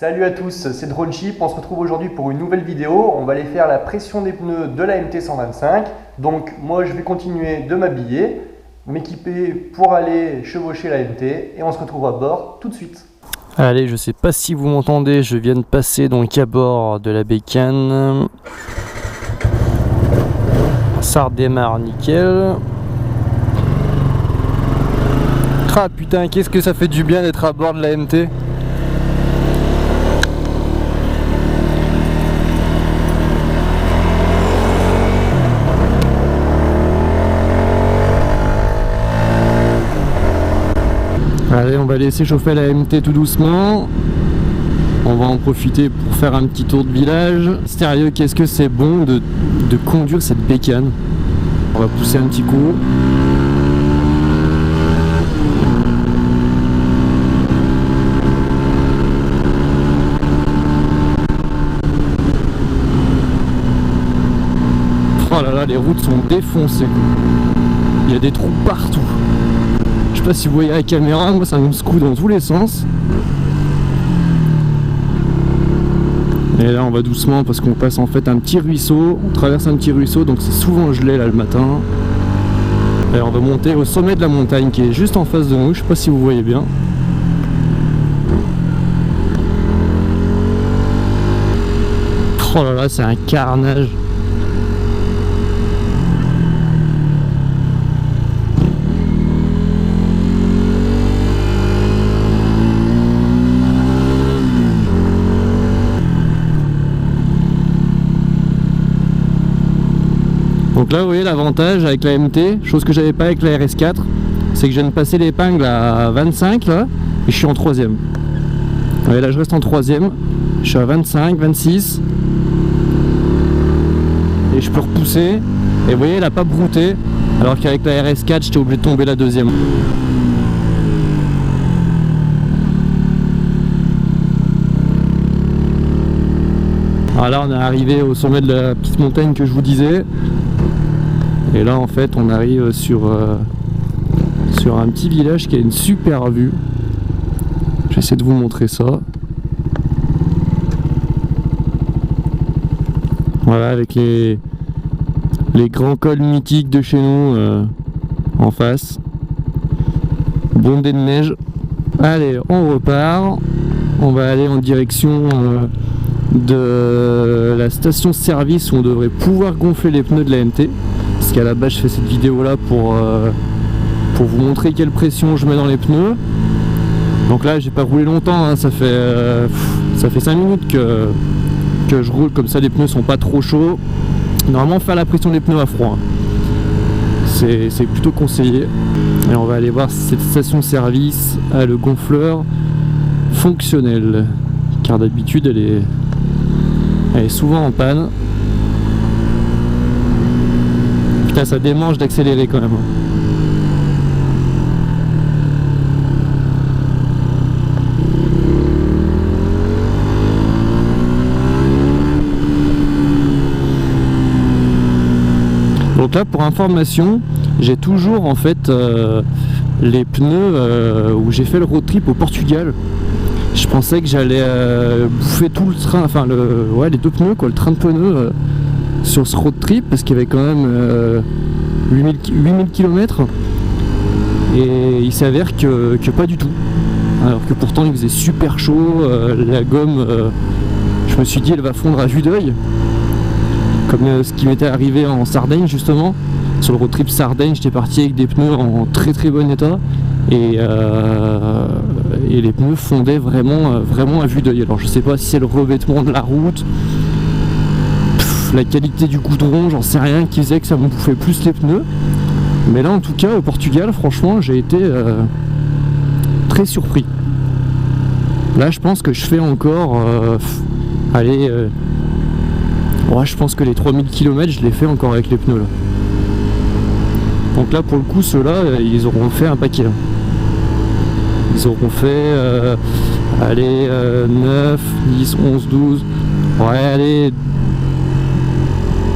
Salut à tous, c'est DroneChip. On se retrouve aujourd'hui pour une nouvelle vidéo. On va aller faire la pression des pneus de la MT125. Donc moi je vais continuer de m'habiller, m'équiper pour aller chevaucher la MT et on se retrouve à bord tout de suite. Allez, je sais pas si vous m'entendez, je viens de passer donc à bord de la bécane. Ça redémarre nickel. Ah putain, qu'est-ce que ça fait du bien d'être à bord de la MT. Allez, on va laisser chauffer la MT tout doucement. On va en profiter pour faire un petit tour de village. Sérieux, qu'est-ce que c'est bon de conduire cette bécane. On va pousser un petit coup. Oh là là, les routes sont défoncées. Il y a des trous partout. Je sais pas si vous voyez la caméra, moi ça me secoue dans tous les sens. Et là on va doucement parce qu'on passe en fait un petit ruisseau, on traverse un petit ruisseau donc c'est souvent gelé là le matin. Et on va monter au sommet de la montagne qui est juste en face de nous, je sais pas si vous voyez bien. Oh là là, c'est un carnage. Donc là vous voyez l'avantage avec la MT, chose que j'avais pas avec la RS4, c'est que je viens de passer l'épingle à 25 là, et je suis en 3ème. Vous voyez là je reste en 3ème, je suis à 25, 26, et je peux repousser, et vous voyez elle a pas brouté, alors qu'avec la RS4 j'étais obligé de tomber la 2ème. Alors là on est arrivé au sommet de la petite montagne que je vous disais. Et là en fait on arrive sur un petit village qui a une super vue. Je vais essayer de vous montrer ça. Voilà, avec les grands cols mythiques de chez nous en face. Bondé de neige. Allez, on repart. On va aller en direction de la station service où on devrait pouvoir gonfler les pneus de la MT. Parce qu'à la base je fais cette vidéo là pour vous montrer quelle pression je mets dans les pneus. Donc là j'ai pas roulé longtemps, hein, ça fait 5 minutes que je roule, comme ça les pneus sont pas trop chauds. Normalement faire la pression des pneus à froid, c'est plutôt conseillé. Et on va aller voir si cette station service a le gonfleur fonctionnel, car d'habitude elle est souvent en panne. Putain, ça démange d'accélérer quand même. Donc là pour information, j'ai toujours en fait les pneus où j'ai fait le road trip au Portugal. Je pensais que j'allais bouffer tout le train, enfin les deux pneus quoi, le train de pneus sur ce road trip, parce qu'il y avait quand même 8000 km et il s'avère que pas du tout, alors que pourtant il faisait super chaud, la gomme je me suis dit elle va fondre à vue d'œil, comme ce qui m'était arrivé en Sardaigne justement. Sur le road trip Sardaigne j'étais parti avec des pneus en très très bon état et les pneus fondaient vraiment à vue d'œil. Alors je sais pas si c'est le revêtement de la route, la qualité du goudron, j'en sais rien, qui faisait que ça me bouffait plus les pneus. Mais là en tout cas au Portugal franchement j'ai été très surpris. Là je pense que je fais encore je pense que les 3000 km je les fais encore avec les pneus là. Donc là pour le coup ceux-là ils auront fait un paquet là. Ils auront fait 9, 10, 11, 12. Ouais allez.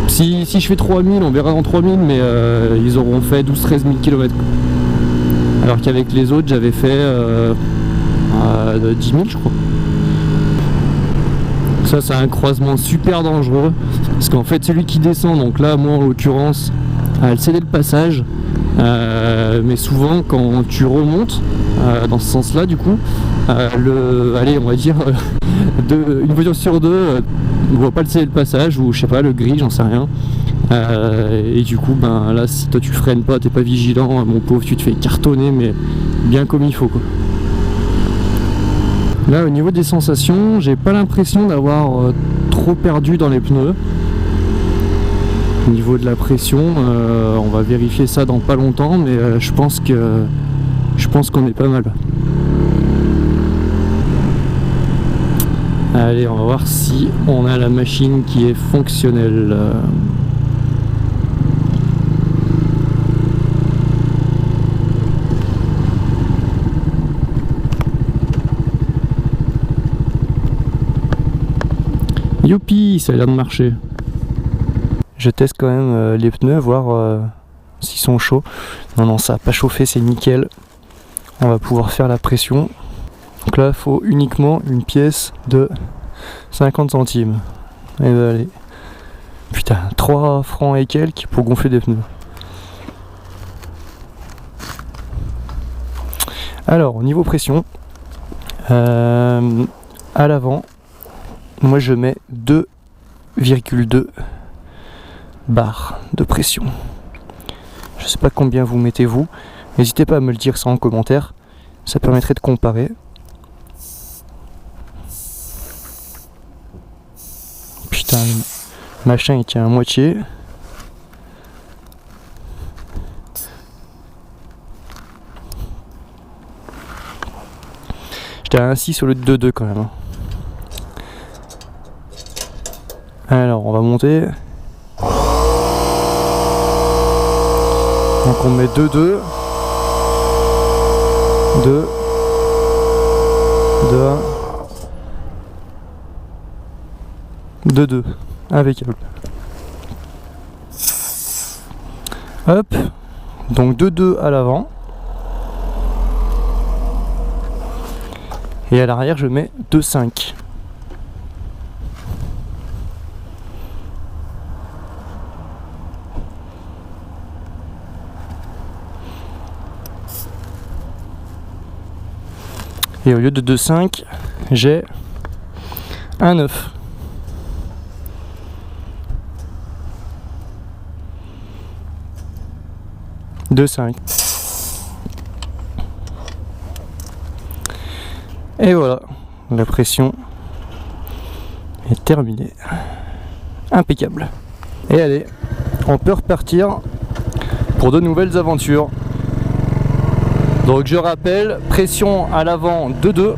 Si je fais 3000, on verra en 3000, mais ils auront fait 12-13 000 km. Alors qu'avec les autres, j'avais fait 10 000, je crois. Ça c'est un croisement super dangereux parce qu'en fait celui qui descend, donc là moi en l'occurrence a cédé le passage, mais souvent quand tu remontes dans ce sens là du coup allez on va dire une voiture sur deux ne va pas le céder le passage, ou je sais pas, le gris, j'en sais rien, et du coup ben là si toi tu freines pas, t'es pas vigilant, mon pauvre, tu te fais cartonner mais bien comme il faut quoi. Là au niveau des sensations, j'ai pas l'impression d'avoir trop perdu dans les pneus. Au niveau de la pression, on va vérifier ça dans pas longtemps, mais je pense qu'on est pas mal. Allez, on va voir si on a la machine qui est fonctionnelle. Youpi, ça a l'air de marcher. Je teste quand même les pneus, voir s'ils sont chauds. Non, ça n'a pas chauffé, c'est nickel. On va pouvoir faire la pression. Donc là, il faut uniquement une pièce de 50 centimes. Et ben allez. Putain, 3 francs et quelques pour gonfler des pneus. Alors, au niveau pression, à l'avant, moi je mets 2,2 barres de pression. Je sais pas combien vous mettez vous. N'hésitez pas à me le dire ça en commentaire. Ça permettrait de comparer. Putain, le machin il tient à moitié. J'étais à 1,6 au lieu de 2,2 quand même. Alors on va monter. Donc on met 2,2. 2. 2, 2. Impeccable. Hop. Donc 2,2 à l'avant. Et à l'arrière je mets 2,5. Et au lieu de 2,5, j'ai 1,9. Et voilà, la pression est terminée. Impeccable. Et allez, on peut repartir pour de nouvelles aventures. Donc je rappelle, pression à l'avant 2,2,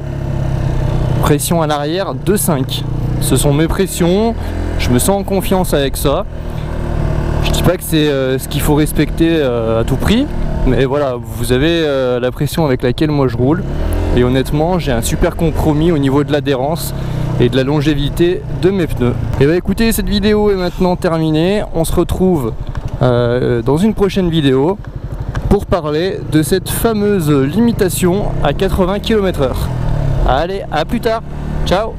pression à l'arrière 2,5. Ce sont mes pressions, je me sens en confiance avec ça. Je dis pas que c'est ce qu'il faut respecter à tout prix, mais voilà, vous avez la pression avec laquelle moi je roule. Et honnêtement, j'ai un super compromis au niveau de l'adhérence et de la longévité de mes pneus. Et bah écoutez, cette vidéo est maintenant terminée. On se retrouve dans une prochaine vidéo pour parler de cette fameuse limitation à 80 km/h. Allez, à plus tard, ciao.